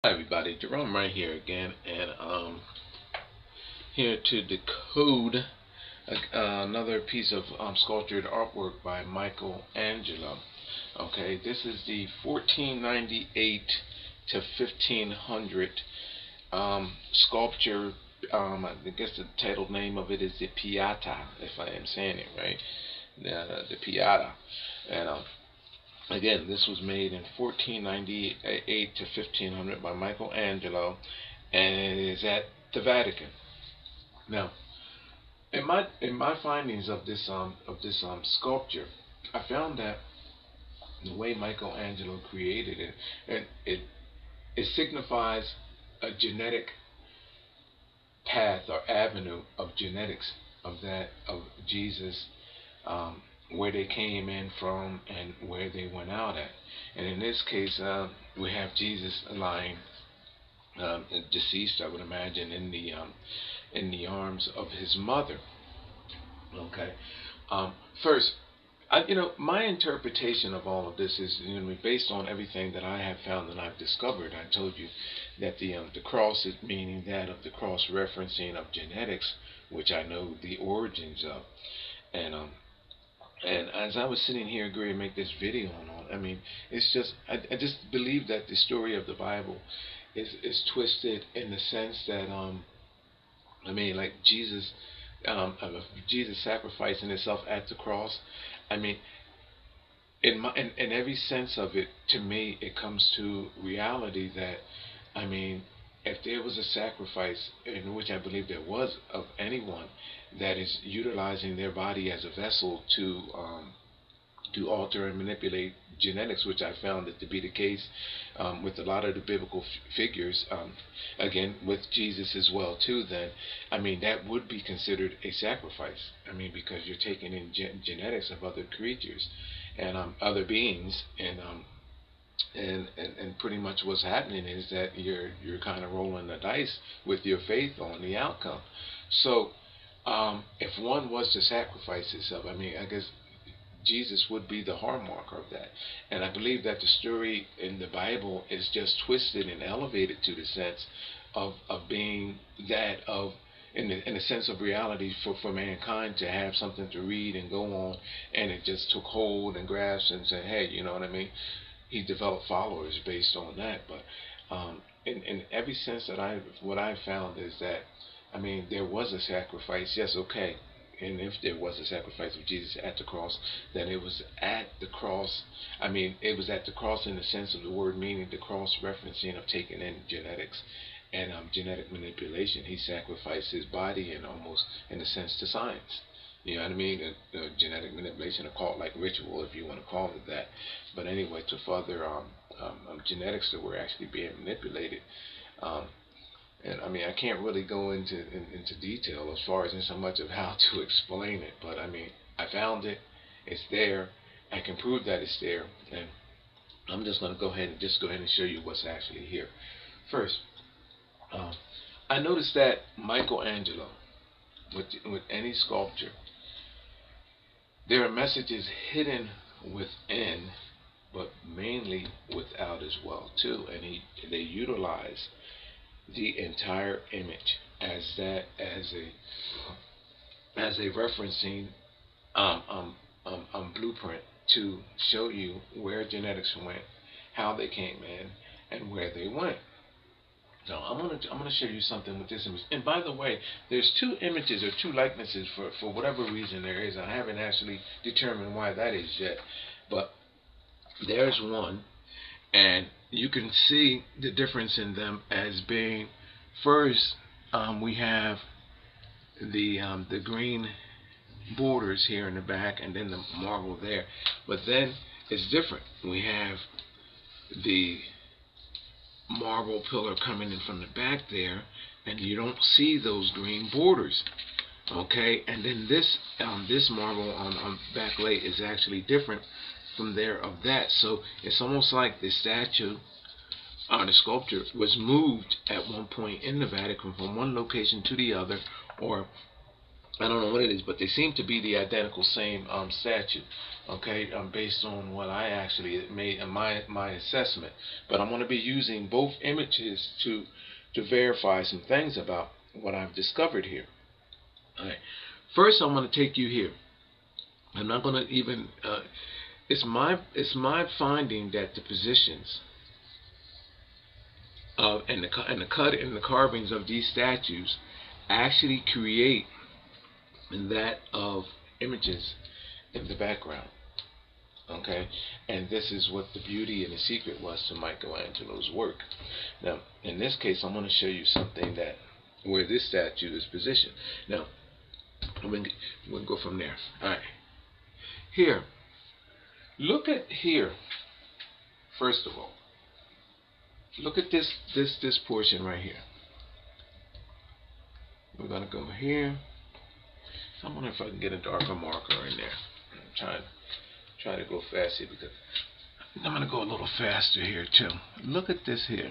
Hi everybody, Gerone Wright here again, and here to decode another piece of sculptured artwork by Michealangelo. Okay, this is the 1498 to 1500 sculpture. I guess the title name of it is the Pieata, if I am saying it right. The Pieata, and again, this was made in 1498 to 1500 by Michealangelo, and it is at the Vatican. Now, in my findings of this sculpture, I found that the way Michealangelo created it, and it signifies a genetic path or avenue of genetics of Jesus, where they came in from and where they went out at. And in this case, we have Jesus lying deceased, I would imagine, in the arms of his mother. Okay. First, my interpretation of all of this is, based on everything that I have found and I've discovered. I told you that the cross is meaning that of the cross referencing of genetics, which I know the origins of, and and as I was sitting here agreeing to make this video on, it's just I just believe that the story of the Bible is twisted in the sense that like Jesus sacrificing himself at the cross. I mean, in every sense of it, to me, it comes to reality that, I mean, if there was a sacrifice, in which I believe there was, of anyone that is utilizing their body as a vessel to alter and manipulate genetics, which I found it to be the case with a lot of the biblical figures, again with Jesus as well too, then that would be considered a sacrifice. Because you're taking in genetics of other creatures and other beings, and pretty much what's happening is that you're kind of rolling the dice with your faith on the outcome. So if one was to sacrifice itself, I guess Jesus would be the hallmark of that. And I believe that the story in the Bible is just twisted and elevated to the sense of being that of, in the sense of reality, for mankind to have something to read and go on, and it just took hold and grasped and said, hey, you know what I mean? He developed followers based on that. But in every sense that what I found is that, there was a sacrifice, yes, okay. And if there was a sacrifice of Jesus at the cross, then it was at the cross. It was at the cross in the sense of the word, meaning the cross referencing of taking in genetics and genetic manipulation. He sacrificed his body, and almost in a sense to science. You know what I mean? Genetic manipulation, occult like ritual, if you want to call it that. But anyway, to further genetics that were actually being manipulated. And I can't really go into detail as far as in so much of how to explain it, but I found it. It's there. I can prove that it's there, and I'm just going to go ahead and show you what's actually here. First, I noticed that Michealangelo, with any sculpture, there are messages hidden within, but mainly without as well too, and they utilize the entire image as a referencing blueprint to show you where genetics went, how they came in, and where they went. So I'm gonna show you something with this image. And by the way, there's two images or two likenesses for whatever reason there is. I haven't actually determined why that is yet, but there's one. And you can see the difference in them as being, first, we have the green borders here in the back, and then the marble there. But then it's different. We have the marble pillar coming in from the back there, and you don't see those green borders. Okay, and then this marble on backlight is actually different from there of that. So it's almost like the statue, the sculpture, was moved at one point in the Vatican from one location to the other, or I don't know what it is, but they seem to be the identical same statue. Okay, based on what I actually made in my assessment. But I'm going to be using both images to verify some things about what I've discovered here. All right. First, I'm going to take you here. I'm not going to even. It's my finding that the positions of and the cut and the carvings of these statues actually create that of images in the background. Okay, and this is what the beauty and the secret was to Michelangelo's work. Now, in this case, I'm going to show you something that where this statue is positioned. Now, we'll go from there. All right, here. Look at here. First of all, look at this portion right here. We're gonna go here. So I'm wondering if I can get a darker marker in there. I'm trying to go fast here because I'm gonna go a little faster here too. Look at this here.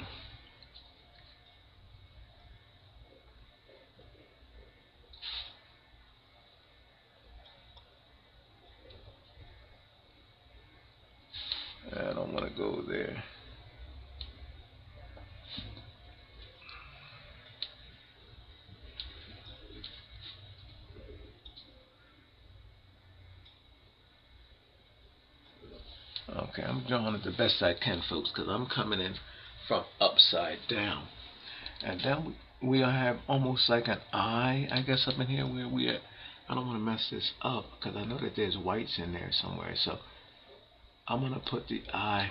I don't want to go there. Okay, I'm drawing it the best I can, folks, because I'm coming in from upside down. And then we have almost like an eye, I guess, up in here where we at. I don't want to mess this up because I know that there's whites in there somewhere. So I'm going to put the eye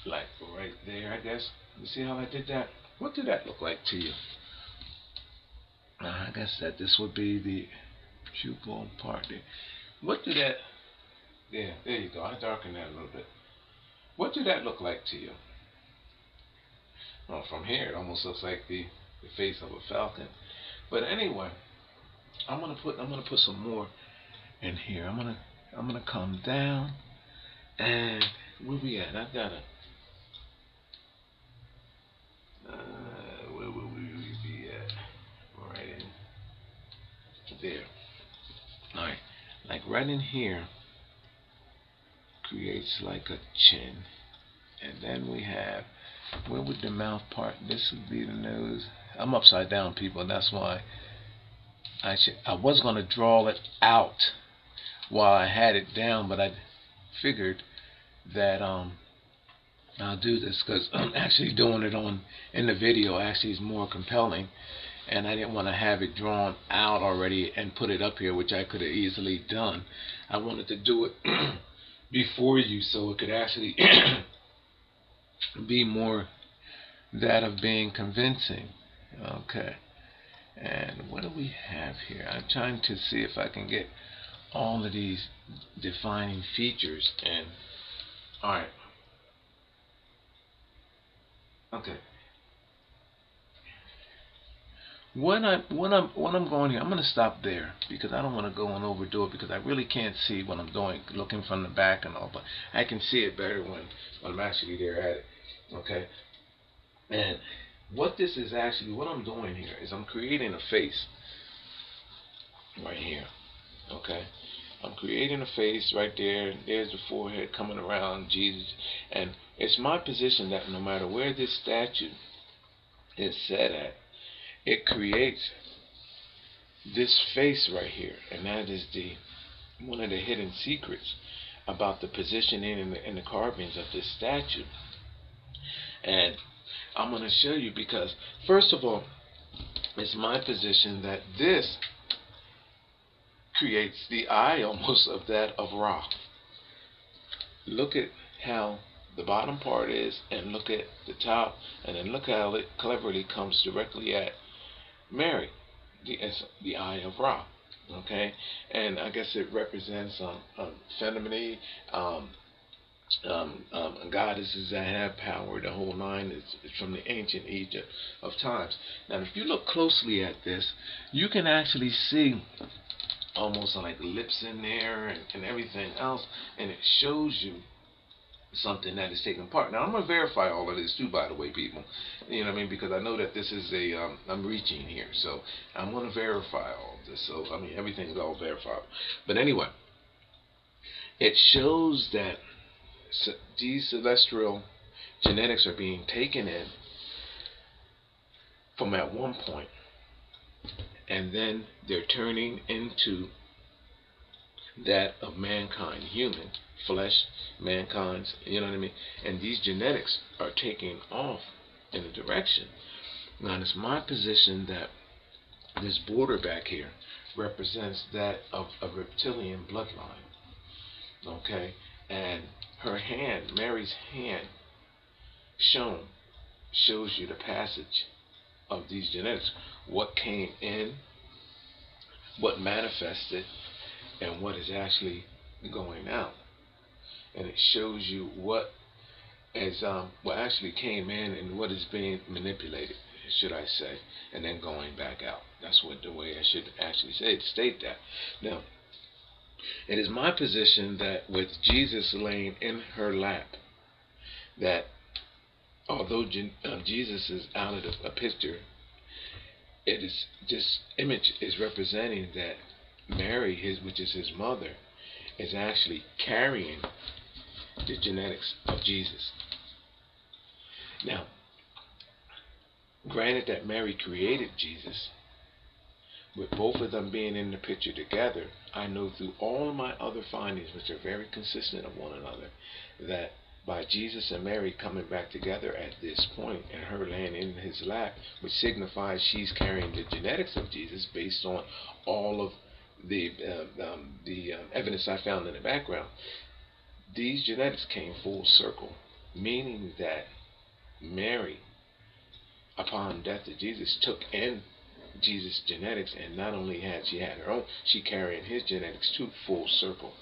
like right there, I guess. You see how I did that? What did that look like to you? I guess that this would be the pupil part there. What did that... Yeah, there you go. I darkened that a little bit. What did that look like to you? Well, from here, it almost looks like the face of a falcon. But anyway, I'm gonna put some more in here. I'm gonna come down, and where we at? I've got a. Where will we be at? Right in there. All right, like right in here. Creates like a chin, and then we have where would the mouth part? This would be the nose. I'm upside down, people, and that's why I was gonna draw it out while I had it down, but I figured that I'll do this because I'm actually doing it in the video. Actually, is more compelling, and I didn't want to have it drawn out already and put it up here, which I could have easily done. I wanted to do it before you so it could actually be more that of being convincing. Okay, and what do we have here? I'm trying to see if I can get all of these defining features and alright. Okay. When I'm going here, I'm going to stop there because I don't want to go and overdo it because I really can't see what I'm doing, looking from the back and all. But I can see it better when I'm actually there at it. Okay. And what this is actually, what I'm doing here is I'm creating a face right here. Okay. I'm creating a face right there. There's the forehead coming around Jesus, and it's my position that no matter where this statue is set at, it creates this face right here, and that is one of the hidden secrets about the positioning and the carvings of this statue. And I'm going to show you because, first of all, it's my position that this creates the eye almost of that of Ra. Look at how the bottom part is, and look at the top, and then look how it cleverly comes directly at Mary, the eye of Ra. Okay, and I guess it represents femininity, goddesses that have power. The whole nine is from the ancient Egypt of times. Now, if you look closely at this, you can actually see almost like lips in there and everything else, and it shows you something that is taking part. Now I'm gonna verify all of this too, by the way, people. You know what I mean? Because I know that this is a I'm reaching here, so I'm gonna verify all of this. So I mean, everything's all verified. But anyway, it shows that these celestial genetics are being taken in from at one point, and then they're turning into that of mankind, human flesh, mankind's, you know what I mean? And these genetics are taking off in a direction. Now, it's my position that this border back here represents that of a reptilian bloodline, okay? And her hand, Mary's hand, shows you the passage of these genetics, what came in, what manifested, and what is actually going out. And it shows you what actually came in and what is being manipulated, should I say, and then going back out. That's what the way I should actually state that. Now, it is my position that with Jesus laying in her lap, that although Jesus is out of a picture, it is this image is representing that Mary, which is his mother, is actually carrying the genetics of Jesus. Now, granted that Mary created Jesus, with both of them being in the picture together, I know through all of my other findings, which are very consistent of one another, that by Jesus and Mary coming back together at this point and her laying in his lap, which signifies she's carrying the genetics of Jesus based on all of the evidence I found in the background, these genetics came full circle, meaning that Mary, upon death of Jesus, took in Jesus' genetics, and not only had she had her own, she carried his genetics too, full circle,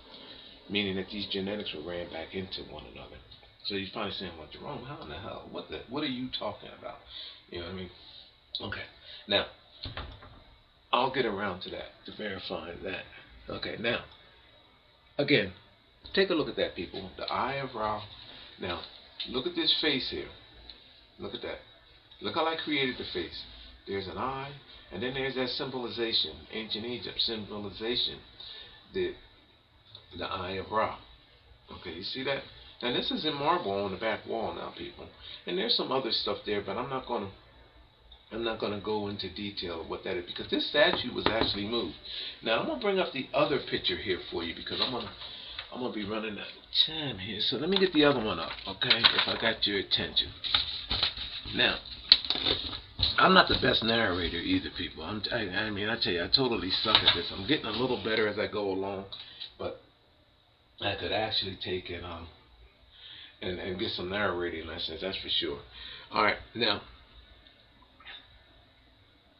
meaning that these genetics were ran back into one another. So you're probably saying, well, Jerome, how in the hell? What are you talking about? You know what I mean? Okay. Now, I'll get around to that, to verifying that. Okay, now, again, take a look at that, people. The eye of Ra. Now, look at this face here. Look at that. Look how I created the face. There's an eye, and then there's that symbolization, ancient Egypt symbolization, the eye of Ra. Okay, you see that? Now this is in marble on the back wall now, people. And there's some other stuff there, but I'm not gonna go into detail of what that is, because this statue was actually moved. Now I'm gonna bring up the other picture here for you, because I'm gonna be running out of time here. So let me get the other one up, okay? If I got your attention. Now, I'm not the best narrator either, people. I tell you, I totally suck at this. I'm getting a little better as I go along, but I could actually take it and get some narrating lessons, that's for sure. Alright, now,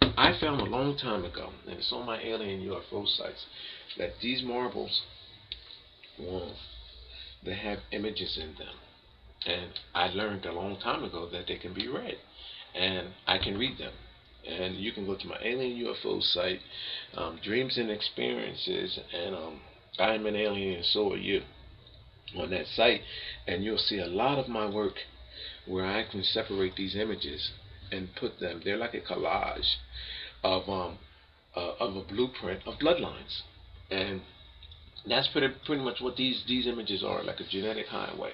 I found a long time ago, and it's on my alien UFO sites, that these marbles, well, they have images in them. And I learned a long time ago that they can be read, and I can read them. And you can go to my alien UFO site, Dreams and Experiences, and I'm an alien and so are you, on that site, and you'll see a lot of my work where I can separate these images and put them. They're like a collage of a blueprint of bloodlines, and that's pretty much what these images are, like a genetic highway.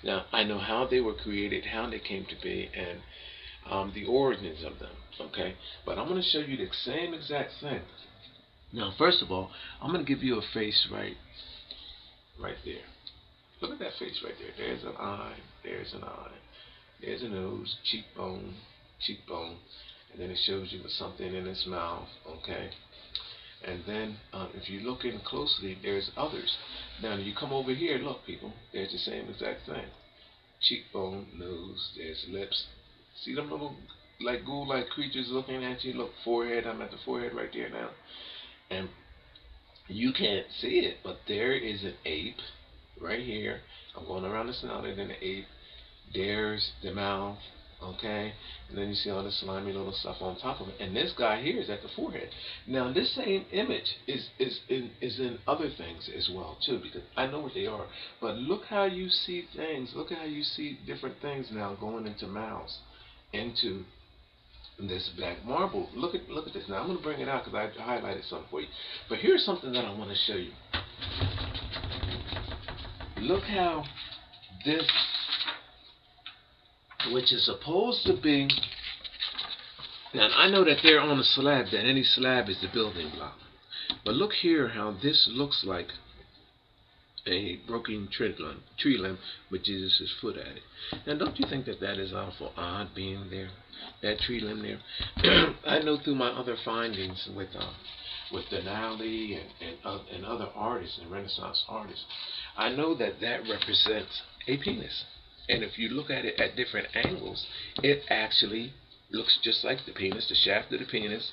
Now I know how they were created, how they came to be, and the origins of them. Okay, but I'm going to show you the same exact thing. Now, first of all, I'm going to give you a face right there. Look at that face right there. There's an eye. There's an eye. There's a nose, cheekbone, and then it shows you with something in its mouth. Okay, and then if you look in closely, there's others. Now, you come over here. Look, people. There's the same exact thing. Cheekbone, nose. There's lips. See them little like ghoul-like creatures looking at you? Look, forehead. I'm at the forehead right there now, and you can't see it, but there is an ape right here. I'm going around the snout and then the ape. There's the mouth. Okay, and then you see all this slimy little stuff on top of it, and this guy here is at the forehead. Now this same image is in other things as well too, because I know what they are. But look how you see things. Look at how you see different things now going into mouths, into this black marble. Look at this. Now I'm going to bring it out because I highlighted something for you. But here's something that I want to show you. Look how this, which is supposed to be, now I know that they're on a slab, that any slab is the building block. But look here how this looks like a broken tree limb with Jesus' foot at it. Now don't you think that that is awful odd being there? That tree limb there? I know through my other findings with Denali and other artists and Renaissance artists, I know that that represents a penis. And if you look at it at different angles, it actually looks just like the penis, the shaft of the penis,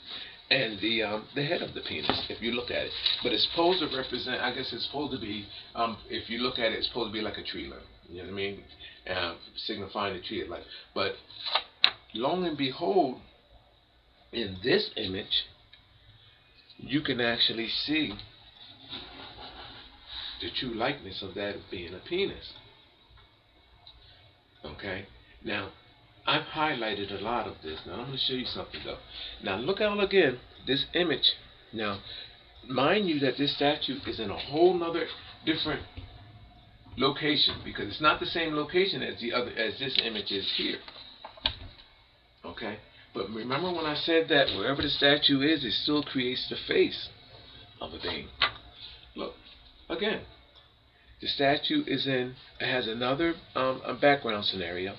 and the head of the penis, if you look at it. But it's supposed to represent, I guess it's supposed to be, if you look at it, it's supposed to be like a tree limb. You know what I mean? Signifying the tree of life. But long and behold, in this image, you can actually see the true likeness of that being a penis. Okay? Now, I've highlighted a lot of this. Now, I'm going to show you something, though. Now, look out again, this image. Now, mind you that this statue is in a whole nother different location, because it's not the same location as this image is here. Okay? But remember when I said that wherever the statue is, it still creates the face of a being. Look, again, the statue has another a background scenario,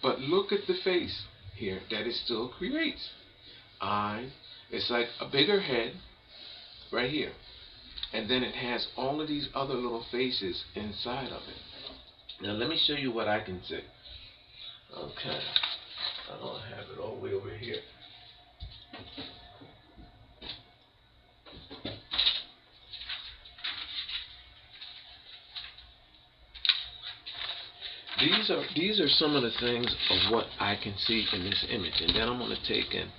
but look at the face here that it still creates. Eyes, it's like a bigger head right here, and then it has all of these other little faces inside of it. Now let me show you what I can see. Okay, I don't have it all the way over here. These are some of the things of what I can see in this image, and then I'm going to take and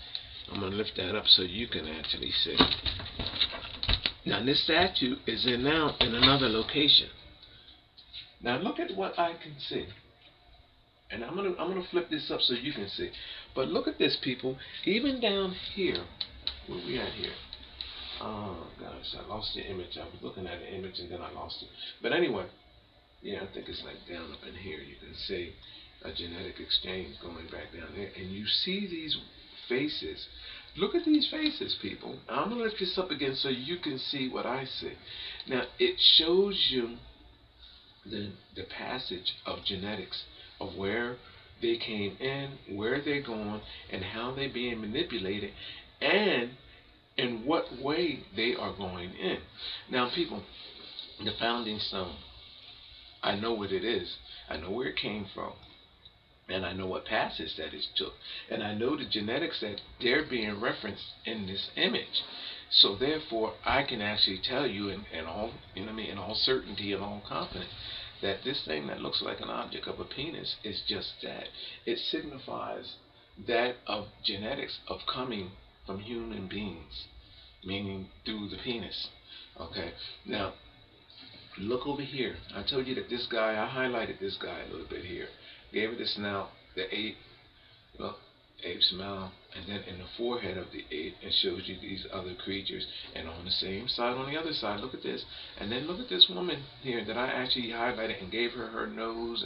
I'm going to lift that up so you can actually see. Now this statue is now in another location. Now look at what I can see, and I'm gonna flip this up so you can see. But look at this, people. Even down here, where we at here? Oh gosh, I lost the image. I was looking at the image and then I lost it. But anyway. Yeah, I think it's like down up in here. You can see a genetic exchange going back down there. And you see these faces. Look at these faces, people. I'm going to lift this up again so you can see what I see. Now, it shows you the passage of genetics, of where they came in, where they're going, and how they're being manipulated, and in what way they are going in. Now, people, the founding stone, I know what it is. I know where it came from. And I know what passage that it took. And I know the genetics that they're being referenced in this image. So therefore, I can actually tell you in all, you know what I mean, in all certainty and all confidence, that this thing that looks like an object of a penis is just that. It signifies that of genetics of coming from human beings, meaning through the penis. Okay. Now, look over here. I told you that this guy, I highlighted this guy a little bit here. Gave it the snout, the ape, well, ape's mouth, and then in the forehead of the ape, it shows you these other creatures. And on the same side, on the other side, look at this. And then look at this woman here that I actually highlighted and gave her nose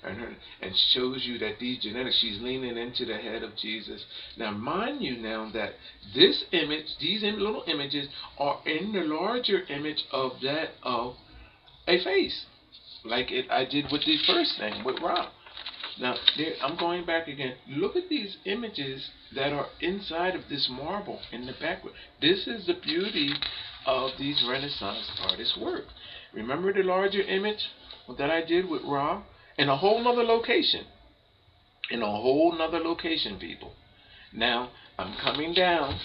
and shows you that these genetics, she's leaning into the head of Jesus. Now, mind you now that this image, these little images are in the larger image of that of a face, like I did with the first thing with Rob. Now, I'm going back again. Look at these images that are inside of this marble in the background. This is the beauty of these Renaissance artists' work. Remember the larger image that I did with Rob? In a whole nother location. In a whole nother location, people. Now, I'm coming down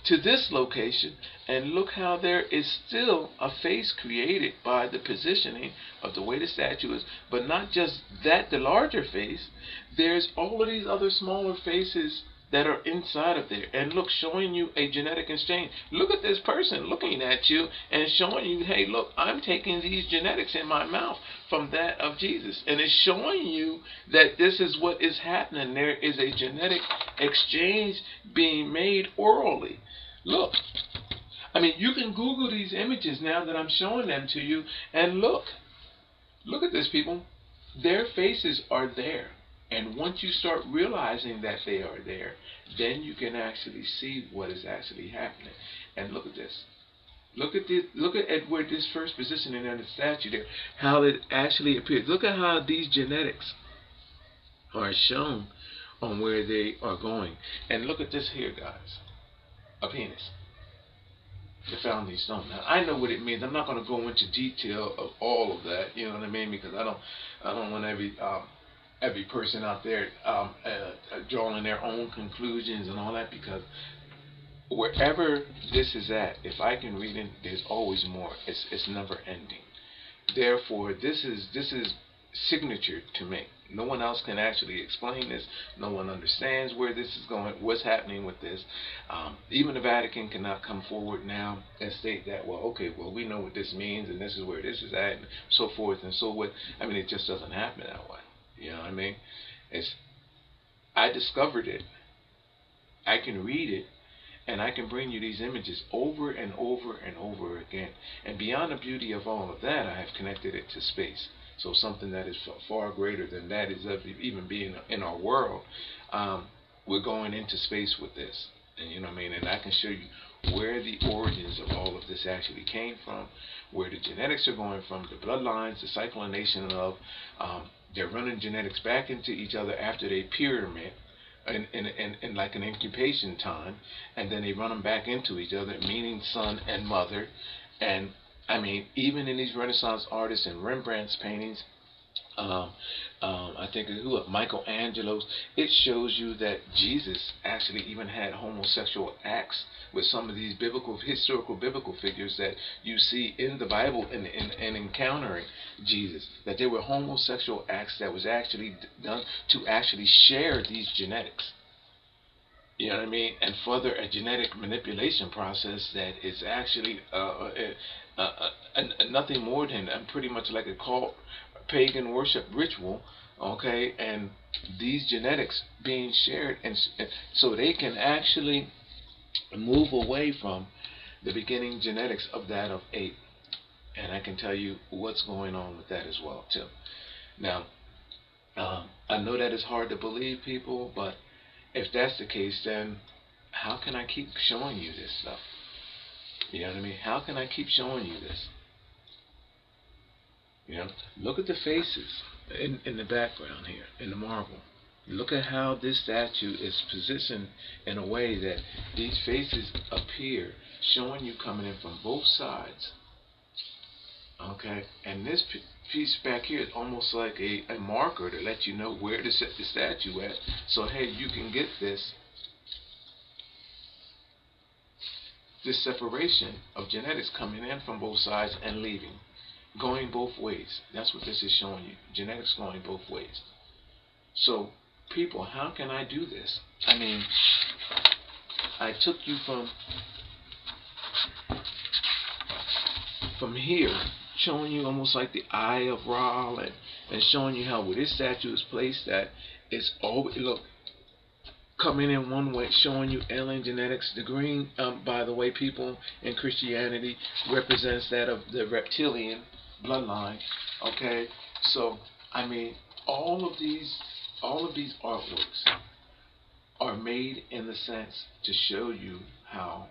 to this location, and look how there is still a face created by the positioning of the way the statue is. But not just that, the larger face, there's all of these other smaller faces that are inside of there. And look, showing you a genetic exchange. Look at this person looking at you and showing you, hey, look, I'm taking these genetics in my mouth from that of Jesus. And it's showing you that this is what is happening. There is a genetic exchange being made orally. Look, I mean, you can Google these images now that I'm showing them to you, and look at this, people. Their faces are there. And once you start realizing that they are there, then you can actually see what is actually happening. And look at this. Look at this. Look at where this first positioning of the statue there, how it actually appears. Look at how these genetics are shown on where they are going. And look at this here, guys. A penis. The founding stone. Now, I know what it means. I'm not going to go into detail of all of that. You know what I mean? Because I don't want every person out there drawing their own conclusions and all that, because wherever this is at, if I can read it, there's always more. It's never ending. Therefore, this is signature to me. No one else can actually explain this. No one understands where this is going, what's happening with this. Even the Vatican cannot come forward now and state that, well, okay, well, we know what this means, and this is where this is at, and so forth and so what. I mean, it just doesn't happen that way. You know what I mean? I discovered it. I can read it, and I can bring you these images over and over and over again. And beyond the beauty of all of that, I have connected it to space. So something that is far greater than that is of even being in our world. We're going into space with this. And you know what I mean? And I can show you where the origins of all of this actually came from, where the genetics are going from, the bloodlines, the cyclination of, they're running genetics back into each other after they pyramid in like an incubation time, and then they run them back into each other, meaning son and mother. And I mean, even in these Renaissance artists and Rembrandt's paintings, I think Michelangelo's, it shows you that Jesus actually even had homosexual acts with some of these historical biblical figures that you see in the Bible and encountering Jesus, that there were homosexual acts that was actually done to actually share these genetics. You know what I mean? And further, a genetic manipulation process that is actually nothing more than pretty much like a cult, pagan worship ritual, okay? And these genetics being shared, and so they can actually move away from the beginning genetics of that of ape. And I can tell you what's going on with that as well too. Now, I know that is hard to believe, people, but if that's the case, then how can I keep showing you this stuff? You know what I mean? How can I keep showing you this? You know, look at the faces in the background here, in the marble. Look at how this statue is positioned in a way that these faces appear, showing you coming in from both sides. Okay, and this piece back here is almost like a marker to let you know where to set the statue at. So hey, you can get this separation of genetics coming in from both sides and leaving, going both ways. That's what this is showing you. Genetics going both ways. So people, how can I do this? I mean, I took you from here, showing you almost like the eye of Ra, and showing you how where this statue is placed, that it's always, look, coming in one way, showing you alien genetics. The green, by the way, people, in Christianity represents that of the reptilian bloodline. Okay, so I mean, all of these artworks are made in the sense to show you how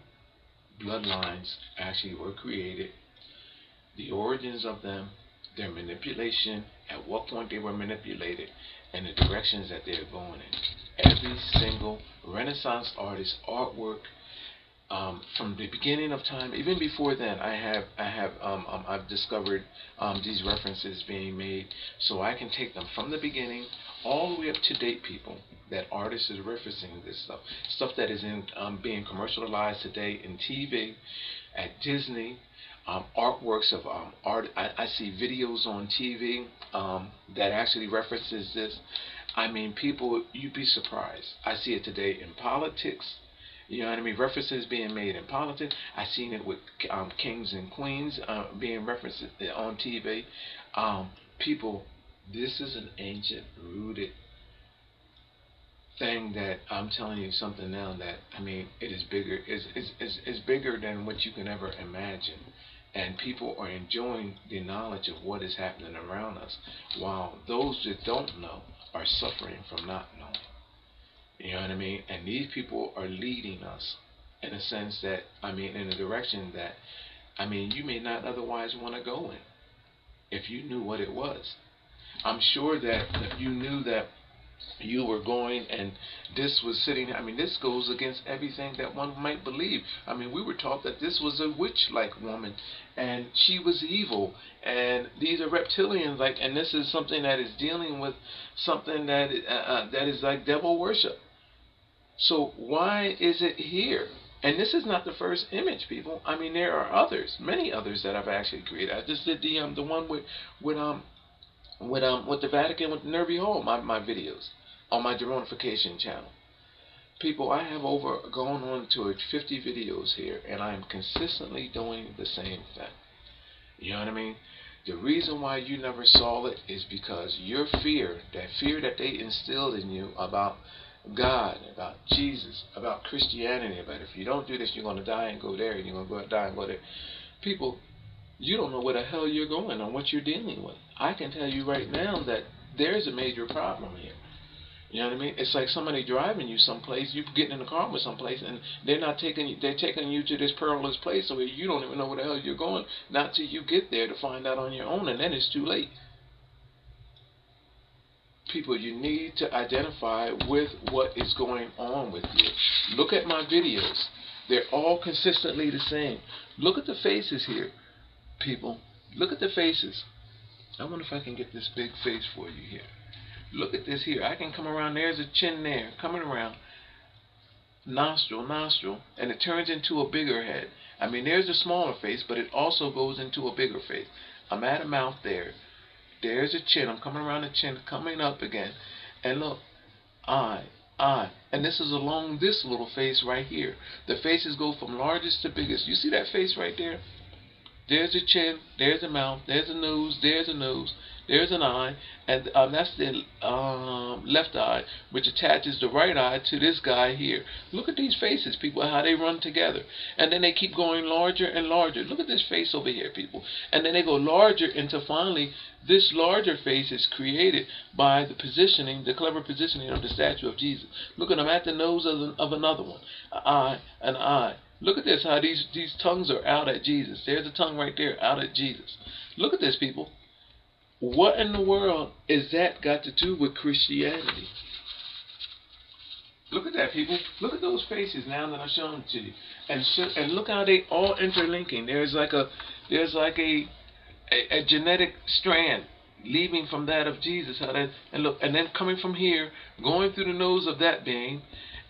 bloodlines actually were created, the origins of them, their manipulation, at what point they were manipulated, and the directions that they're going in. Every single Renaissance artist artwork, from the beginning of time, even before then, I've discovered these references being made, so I can take them from the beginning all the way up to date, people, that artists is referencing this stuff that is in being commercialized today in TV, at Disney, artworks of art. I see videos on TV that actually references this. I mean, people, you'd be surprised. I see it today in politics. You know what I mean? References being made in politics. I've seen it with kings and queens being referenced on TV. People, this is an ancient, rooted thing that I'm telling you something now that, I mean, it is bigger. It's bigger than what you can ever imagine. And people are enjoying the knowledge of what is happening around us, while those that don't know are suffering from not knowing. You know what I mean? And these people are leading us in a sense that, I mean, in a direction that, I mean, you may not otherwise want to go in if you knew what it was. I'm sure that if you knew that you were going and this was sitting, I mean, this goes against everything that one might believe. I mean, we were taught that this was a witch-like woman and she was evil, and these are reptilians, like, and this is something that is dealing with something that that is like devil worship. So why is it here? And this is not the first image, people. I mean, there are others, many others that I've actually created. I just did the one with the Vatican, with Nervy Hall, my videos on my Geronification channel. People, I have gone on to 50 videos here, and I am consistently doing the same thing. You know what I mean? The reason why you never saw it is because your fear, that they instilled in you about God, about Jesus, about Christianity, about if you don't do this, you're going to die and go there, and you're going to die and go there. People, you don't know where the hell you're going or what you're dealing with. I can tell you right now that there's a major problem here. You know what I mean? It's like somebody driving you someplace, you getting in the car with someplace, and they're taking you to this perilous place where you don't even know where the hell you're going, not till you get there to find out on your own, and then it's too late. People, you need to identify with what is going on with you. Look at my videos. They're all consistently the same. Look at the faces here, people. Look at the faces. I wonder if I can get this big face for you here. Look at this here. I can come around. There's a chin there, coming around. Nostril, and it turns into a bigger head. I mean, there's a smaller face, but it also goes into a bigger face. I'm at a mouth there. There's a chin. I'm coming around the chin, coming up again. And look, eye. And this is along this little face right here. The faces go from largest to biggest. You see that face right there? There's a chin, there's a mouth, there's a nose, there's an eye, and that's the left eye, which attaches the right eye to this guy here. Look at these faces, people, how they run together. And then they keep going larger and larger. Look at this face over here, people. And then they go larger until finally this larger face is created by the positioning, the clever positioning of the statue of Jesus. Look at them at the nose of another one. An eye. Look at this, how these tongues are out at Jesus. There's a tongue right there, out at Jesus. Look at this, people. What in the world is that got to do with Christianity? Look at that, people. Look at those faces now that I'm showing them to you. And look how they all interlinking. There's like a genetic strand leaving from that of Jesus. And look, and then coming from here, going through the nose of that being,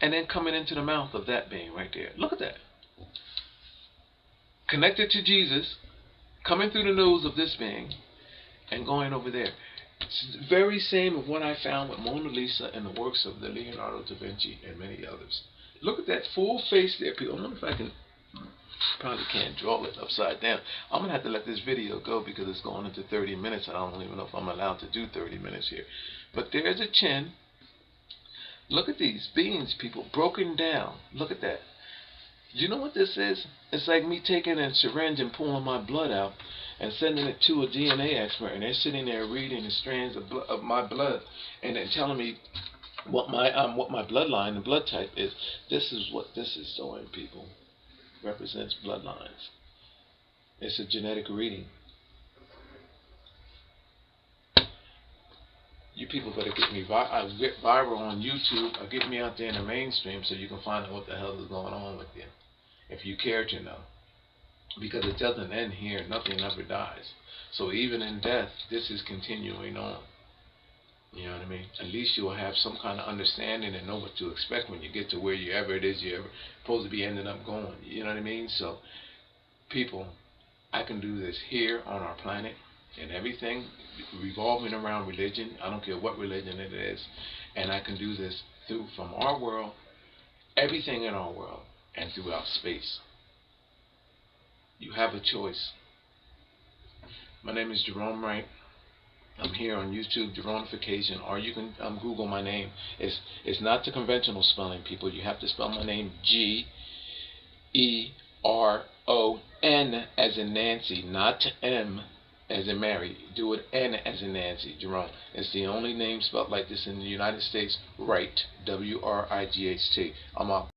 and then coming into the mouth of that being right there. Look at that. Connected to Jesus, coming through the nose of this being, and going over there. It's the very same of what I found with Mona Lisa and the works of the Leonardo da Vinci and many others. Look at that full face there, people. I wonder if I can, probably can't draw it upside down. I'm going to have to let this video go because it's going into 30 minutes. I don't even know if I'm allowed to do 30 minutes here. But there's a chin. Look at these beings, people, broken down. Look at that. You know what this is? It's like me taking a syringe and pulling my blood out and sending it to a DNA expert, and they're sitting there reading the strands of my blood, and then telling me what my bloodline and blood type is. This is what this is doing, people. Represents bloodlines. It's a genetic reading. You people better get me get viral on YouTube, or get me out there in the mainstream so you can find out what the hell is going on with you, if you care to know. Because it doesn't end here. Nothing ever dies. So even in death, this is continuing on. You know what I mean? At least you'll have some kind of understanding and know what to expect when you get to where you ever it is you're ever supposed to be ending up going. You know what I mean? So, people, I can do this here on our planet, and everything revolving around religion. I don't care what religion it is, and I can do this through from our world, everything in our world, and throughout space. You have a choice. My name is Gerone Wright. I'm here on YouTube, Geronification, or you can Google my name. It's not the conventional spelling, people. You have to spell my name G-E-R-O-N as in Nancy, not M as in Mary. Do it N as in Nancy, Gerone. It's the only name spelled like this in the United States. Wright, W-R-I-G-H-T. I'm out.